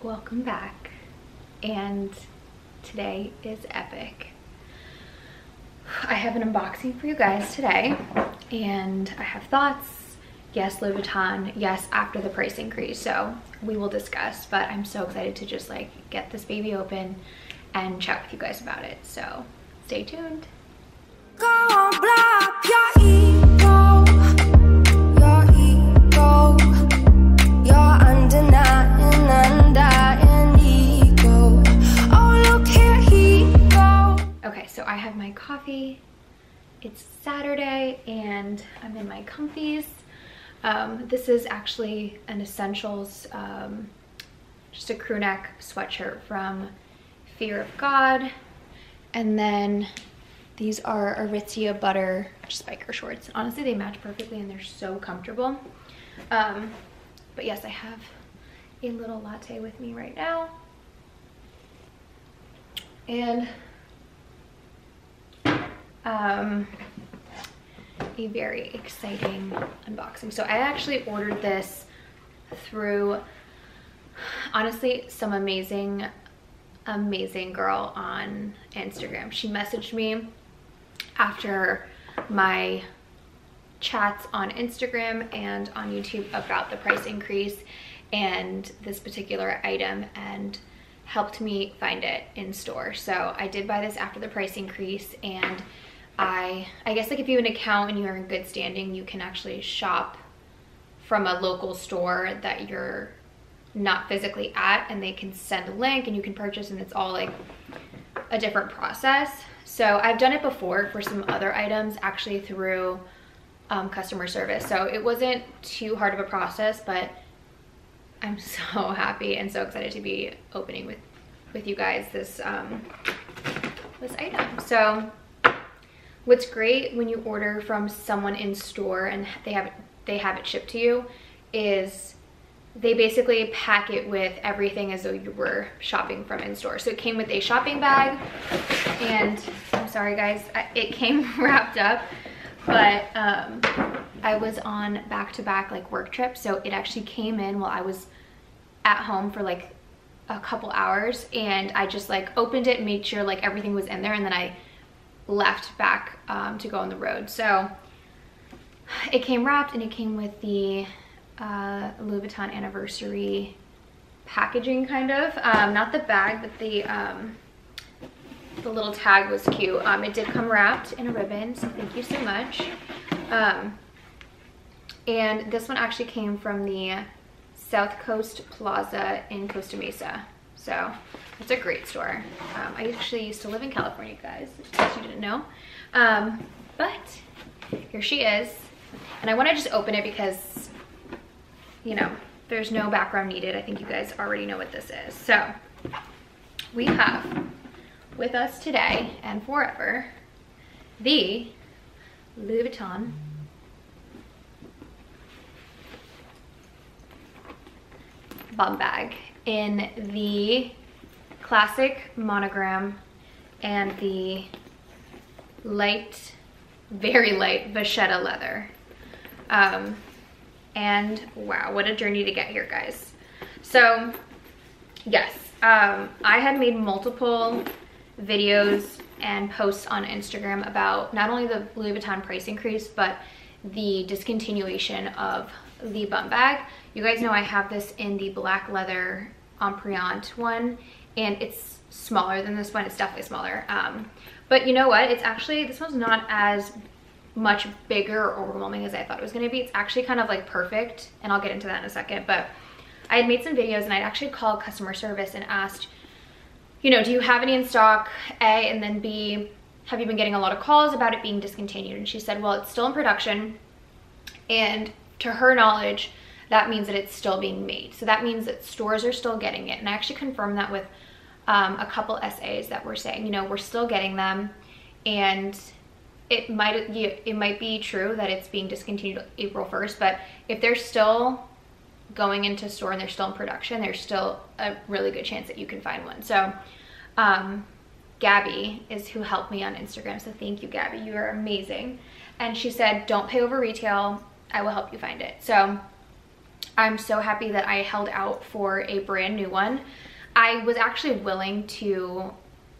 Welcome back, and today is epic. I have an unboxing for you guys today, and I have thoughts. Yes, Louis Vuitton, yes, after the price increase, so we will discuss, but I'm so excited to just like get this baby open and chat with you guys about it, so stay tuned. Go on, blow up your ego, your undying ego. Oh, look here he goes. Okay, so I have my coffee. It's Saturday and I'm in my comfies. This is actually an Essentials, just a crew neck sweatshirt from Fear of God. And then these are Aritzia butter just biker shorts. Honestly, they match perfectly and they're so comfortable. But yes, I have a little latte with me right now. And a very exciting unboxing. So I actually ordered this through, honestly, some amazing girl on Instagram. She messaged me after my chats on Instagram and on YouTube about the price increase and this particular item, and helped me find it in store. So I did buy this after the price increase, and I guess like if you have an account and you're in good standing, you can actually shop from a local store that you're not physically at, and they can send a link and you can purchase, and it's all like a different process. So I've done it before for some other items, actually through customer service. So it wasn't too hard of a process, but I'm so happy and so excited to be opening with you guys this this item. So what's great when you order from someone in store and they have it shipped to you is they basically pack it with everything as though you were shopping from in store. So it came with a shopping bag, and I'm sorry guys, it came wrapped up, but I was on back-to-back like work trips, so it actually came in while I was at home for like a couple hours, and I just like opened it and made sure like everything was in there, and then I left back to go on the road. So it came wrapped, and it came with the Louis Vuitton anniversary packaging, kind of. Not the bag, but the little tag was cute. It did come wrapped in a ribbon, so thank you so much. And this one actually came from the South Coast Plaza in Costa Mesa. So it's a great store. I actually used to live in California, guys, in case you didn't know. But here she is. And I want to just open it because, you know, there's no background needed. I think you guys already know what this is. So we have with us today and forever the Louis Vuitton bum bag in the classic monogram and the light, very light vachetta leather. And wow, what a journey to get here, guys. So yes, I had made multiple videos and posts on Instagram about not only the Louis Vuitton price increase, but the discontinuation of the bum bag. You guys know I have this in the black leather Empreinte one, and it's smaller than this one. It's definitely smaller. But you know what? It's actually, this one's not as much bigger or overwhelming as I thought it was gonna be. It's actually kind of like perfect, and I'll get into that in a second. But I had made some videos, and I'd actually called customer service and asked, you know, do you have any in stock, A, and then B, have you been getting a lot of calls about it being discontinued? And she said, well, it's still in production, and to her knowledge, that means that it's still being made. So that means that stores are still getting it. And I actually confirmed that with a couple SAs that were saying, you know, we're still getting them, and it might be true that it's being discontinued April 1st, but if they're still going into store and they're still in production, there's still a really good chance that you can find one. So Gabby is who helped me on Instagram, so thank you, Gabby, you are amazing. And she said, don't pay over retail, I will help you find it. So I'm so happy that I held out for a brand new one. I was actually willing to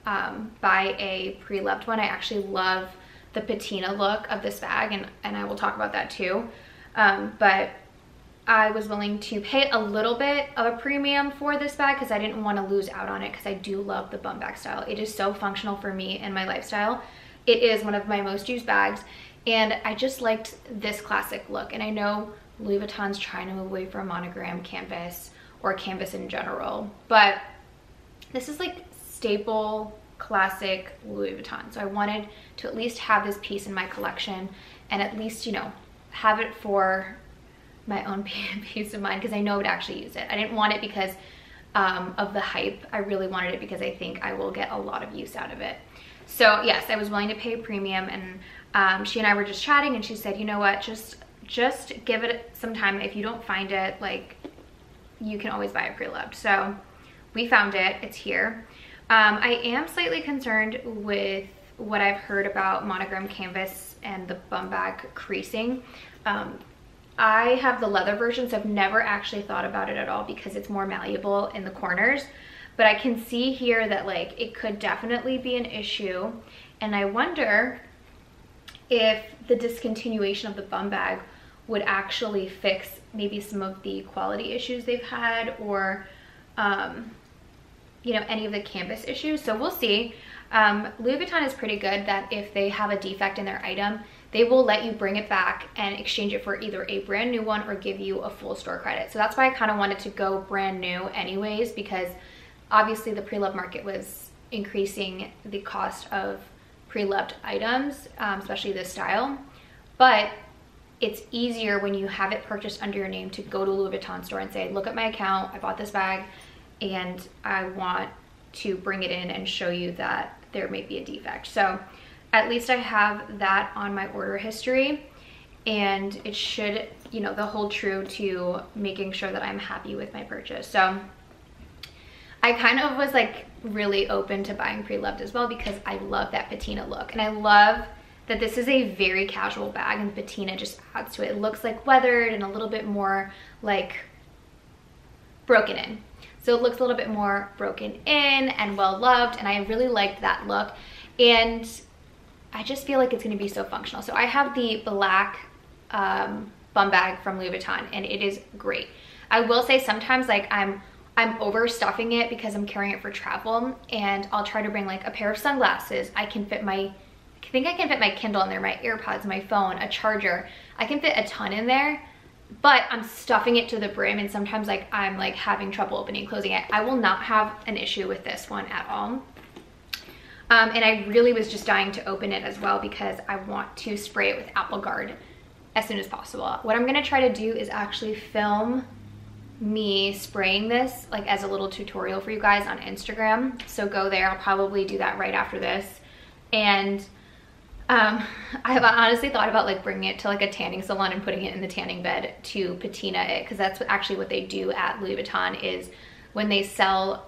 buy a pre-loved one. I actually love the patina look of this bag, and I will talk about that too. But I was willing to pay a little bit of a premium for this bag because I didn't want to lose out on it, because I do love the bum bag style. It is so functional for me and my lifestyle. It is one of my most used bags, and I just liked this classic look. And I know Louis Vuitton's trying to move away from monogram canvas or canvas in general, but this is like staple classic Louis Vuitton. So I wanted to at least have this piece in my collection, and at least, you know, have it for my own peace of mind, because I know I would actually use it. I didn't want it because of the hype. I really wanted it because I think I will get a lot of use out of it. So yes, I was willing to pay a premium, and she and I were just chatting, and she said, you know what, just give it some time. If you don't find it, like, you can always buy it pre-loved. So we found it, it's here. I am slightly concerned with what I've heard about monogram canvas and the bum bag creasing. I have the leather version, so I've never actually thought about it at all because it's more malleable in the corners. But I can see here that, like, it could definitely be an issue. And I wonder if the discontinuation of the bum bag would actually fix maybe some of the quality issues they've had, or you know, any of the canvas issues. So we'll see. Louis Vuitton is pretty good that if they have a defect in their item, they will let you bring it back and exchange it for either a brand new one or give you a full store credit. So that's why I kind of wanted to go brand new anyways, because obviously the pre-loved market was increasing the cost of pre-loved items, especially this style. But it's easier when you have it purchased under your name to go to a Louis Vuitton store and say, look at my account, I bought this bag, and I want to bring it in and show you that there may be a defect. So at least I have that on my order history, and it should, you know, the hold true to making sure that I'm happy with my purchase. So I kind of was like really open to buying pre-loved as well, because I love that patina look, and I love that this is a very casual bag, and the patina just adds to it. It looks like weathered and a little bit more like broken in. So it looks a little bit more broken in and well loved, and I really liked that look. And I just feel like it's gonna be so functional. So I have the black bum bag from Louis Vuitton, and it is great. I will say sometimes, like, I'm overstuffing it because I'm carrying it for travel, and I'll try to bring like a pair of sunglasses. I think I can fit my Kindle in there, my AirPods, my phone, a charger. I can fit a ton in there, but I'm stuffing it to the brim, and sometimes like I'm like having trouble opening and closing it. I will not have an issue with this one at all. And I really was just dying to open it as well, because I want to spray it with Apple Guard as soon as possible. What I'm gonna try to do is actually film me spraying this like as a little tutorial for you guys on Instagram. So go there, I'll probably do that right after this. And I've honestly thought about like bringing it to like a tanning salon and putting it in the tanning bed to patina it, because that's actually what they do at Louis Vuitton. Is when they sell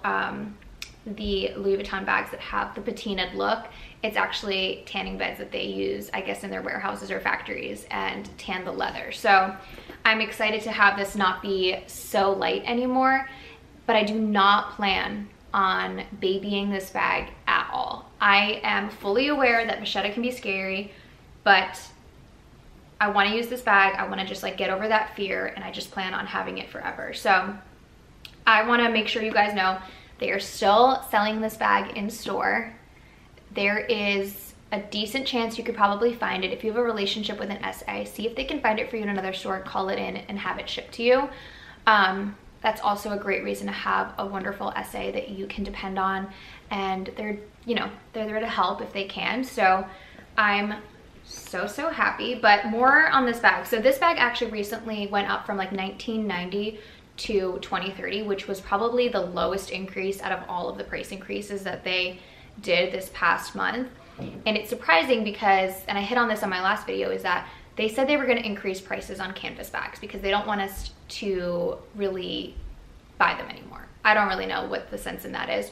the Louis Vuitton bags that have the patinaed look, it's actually tanning beds that they use, I guess, in their warehouses or factories, and tan the leather. So I'm excited to have this not be so light anymore, but I do not plan on babying this bag at all. I am fully aware that vachetta can be scary, but I want to use this bag. I want to just like get over that fear, and I just plan on having it forever. So I want to make sure you guys know they are still selling this bag in store. There is a decent chance you could probably find it. If you have a relationship with an SA, see if they can find it for you in another store, call it in and have it shipped to you. That's also a great reason to have a wonderful SA that you can depend on, and they're, you know, they're there to help if they can. So I'm so happy. But more on this bag. So this bag actually recently went up from like $19.90 to $20.30, which was probably the lowest increase out of all of the price increases that they did this past month. And it's surprising because, and I hit on this on my last video, is that they said they were going to increase prices on canvas bags because they don't want us to really buy them anymore. I don't really know what the sense in that is,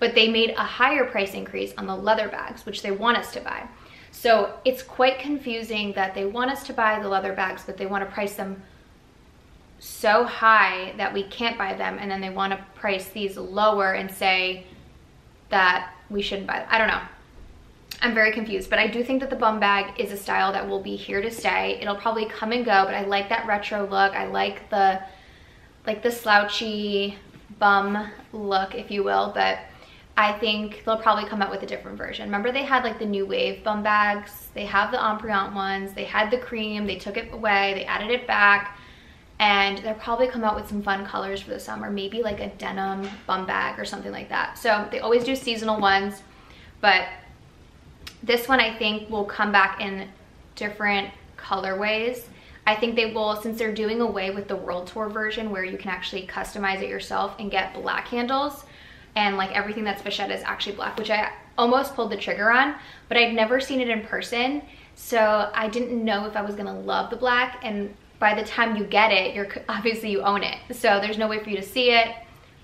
but they made a higher price increase on the leather bags, which they want us to buy. So it's quite confusing that they want us to buy the leather bags, but they want to price them so high that we can't buy them, and then they want to price these lower and say that we shouldn't buy them. I don't know. I'm very confused, but I do think that the bum bag is a style that will be here to stay. It'll probably come and go, but I like that retro look. I like the slouchy bum look, if you will, but I think they'll probably come out with a different version. Remember they had like the new wave bum bags? They have the Empreinte ones. They had the cream. They took it away. They added it back. And they'll probably come out with some fun colors for the summer. Maybe like a denim bum bag or something like that. So they always do seasonal ones. But this one I think will come back in different colorways. I think they will, since they're doing away with the World Tour version where you can actually customize it yourself and get black handles. And like everything that's Vachetta is actually black, which I almost pulled the trigger on, but I'd never seen it in person. So I didn't know if I was gonna love the black, and by the time you get it, obviously you own it. So there's no way for you to see it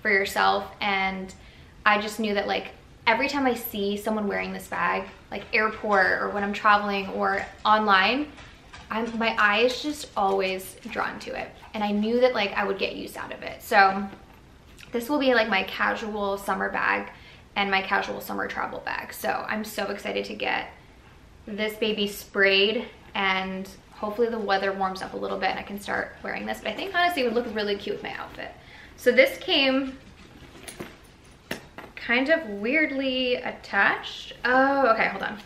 for yourself. And I just knew that like every time I see someone wearing this bag, like airport or when I'm traveling or online, my eye is just always drawn to it. And I knew that like I would get use out of it. So this will be like my casual summer bag and my casual summer travel bag. So I'm so excited to get this baby sprayed, and hopefully the weather warms up a little bit and I can start wearing this. But I think honestly it would look really cute with my outfit. So this came kind of weirdly attached. Oh, okay, hold on.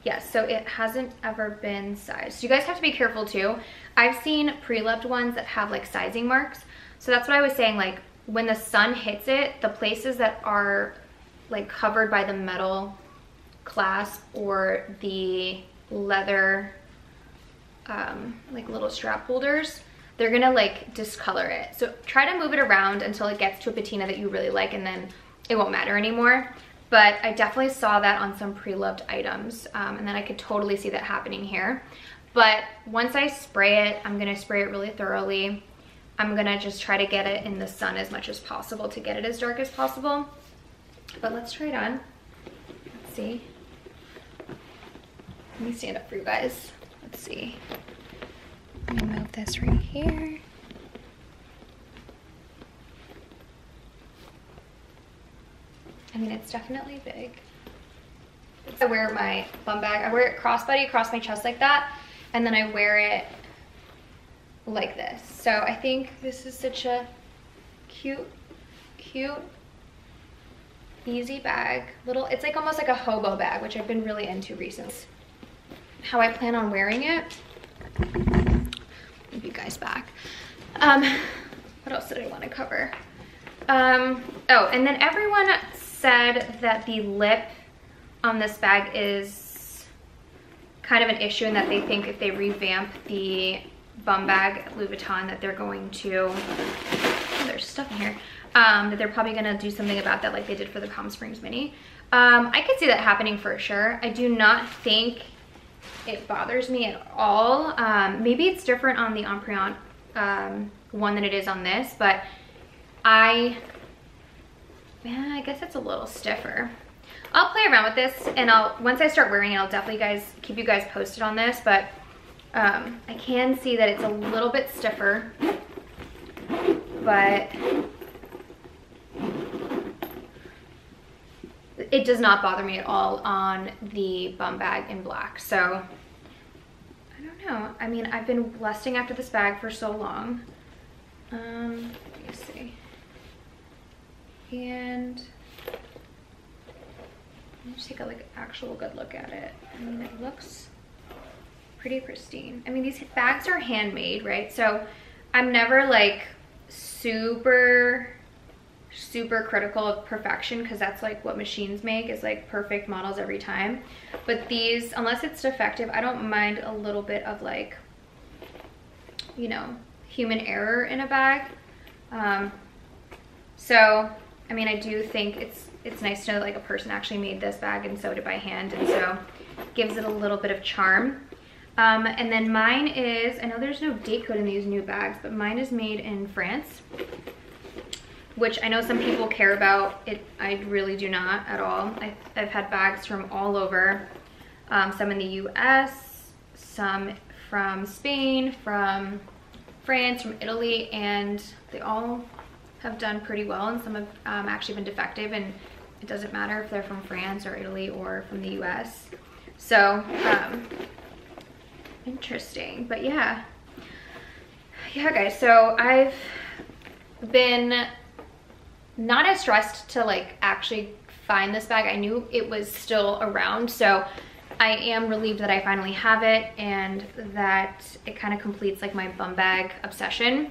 Yes, so it hasn't ever been sized. So you guys have to be careful too. I've seen pre-loved ones that have like sizing marks. So that's what I was saying, like when the sun hits it, the places that are like covered by the metal clasp or the leather like little strap holders, they're gonna like discolor it. So try to move it around until it gets to a patina that you really like, and then it won't matter anymore. But I definitely saw that on some pre-loved items, and then I could totally see that happening here. But once I spray it, I'm gonna spray it really thoroughly. I'm gonna just try to get it in the sun as much as possible to get it as dark as possible. But let's try it on. Let's see. Let me stand up for you guys. Let's see. Let me move this right here. I mean, it's definitely big. I wear my bum bag, I wear it crossbody across my chest like that, and then I wear it like this. So I think this is such a cute, easy bag. It's like almost like a hobo bag, which I've been really into recently. How I plan on wearing it, move you guys back. What else did I want to cover? Oh, and then everyone said that the lip on this bag is kind of an issue, and that they think if they revamp the bum bag at Louis Vuitton that they're going to, oh, there's stuff in here, that they're probably gonna do something about that like they did for the Palm Springs Mini. I could see that happening for sure. I do not think it bothers me at all. Maybe it's different on the Empreinte one than it is on this, but I guess it's a little stiffer. I'll play around with this, and once I start wearing it, I'll definitely keep you guys posted on this, but I can see that it's a little bit stiffer, but it does not bother me at all on the bum bag in black. So I don't know. I mean, I've been lusting after this bag for so long. Let me see. And let me just take a actual good look at it. I mean, it looks pretty pristine. I mean, these bags are handmade, right? So I'm never like super critical of perfection, because that's like what machines make, is like perfect models every time. But these, unless it's defective, I don't mind a little bit of like, you know, human error in a bag. So I mean, I do think it's nice to know that like a person actually made this bag and sewed it by hand, and so gives it a little bit of charm. And then mine is, I know there's no date code in these new bags, but mine is made in France, which I know some people care about. I really do not at all. I've had bags from all over, some in the US, some from Spain, from France, from Italy, and they all have done pretty well, and some have actually been defective, and it doesn't matter if they're from France or Italy or from the US. So interesting. But yeah guys, so I've been not as stressed to like actually find this bag. I knew it was still around, so I am relieved that I finally have it and that it kind of completes like my bum bag obsession.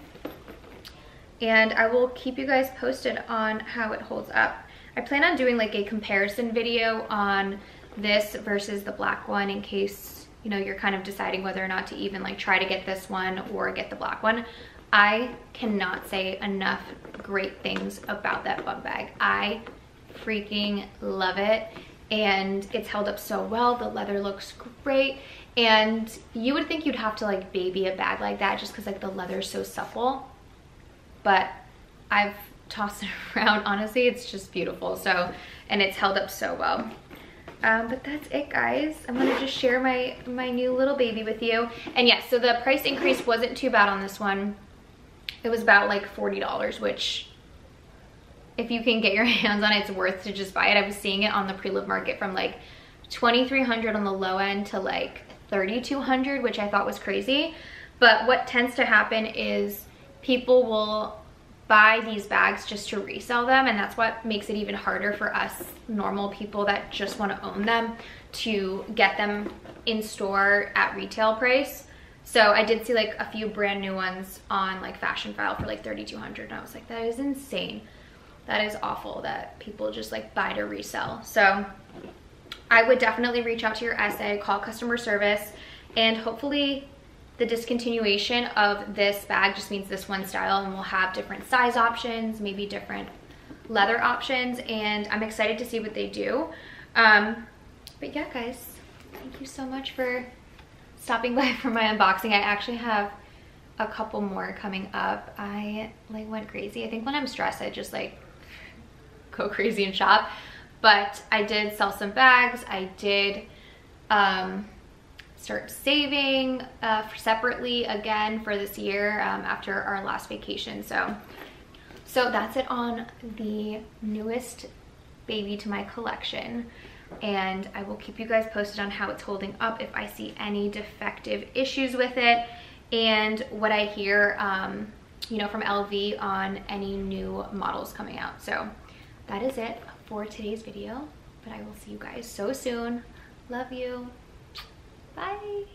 And I will keep you guys posted on how it holds up. I plan on doing like a comparison video on this versus the black one, in case, you know, you're kind of deciding whether or not to even like try to get this one or get the black one. I cannot say enough great things about that bum bag. I freaking love it, and it's held up so well. The leather looks great, and you would think you'd have to like baby a bag like that just because like the leather is so supple, but I've tossed it around. Honestly, it's just beautiful. So, and it's held up so well. But that's it, guys. I'm gonna just share my new little baby with you. And yes, so the price increase wasn't too bad on this one. It was about like $40, which if you can get your hands on it, it's worth to just buy it. I was seeing it on the pre-loved market from like $2,300 on the low end to like $3,200, which I thought was crazy. But what tends to happen is people will buy these bags just to resell them, and that's what makes it even harder for us normal people that just want to own them to get them in store at retail price. So I did see like a few brand new ones on like Fashion File for like $3,200, and I was like, that is insane. That is awful that people just like buy to resell. So I would definitely reach out to your SA, call customer service, and hopefully the discontinuation of this bag just means this one style, and we'll have different size options, maybe different leather options, and I'm excited to see what they do. But yeah, guys, thank you so much for stopping by for my unboxing. I actually have a couple more coming up. I like went crazy. I think when I'm stressed, I just like go crazy and shop. But I did sell some bags. I did start saving separately again for this year after our last vacation. So that's it on the newest baby to my collection, and I will keep you guys posted on how it's holding up, if I see any defective issues with it, and what I hear you know, from LV on any new models coming out. So that is it for today's video, but I will see you guys so soon. Love you. Bye.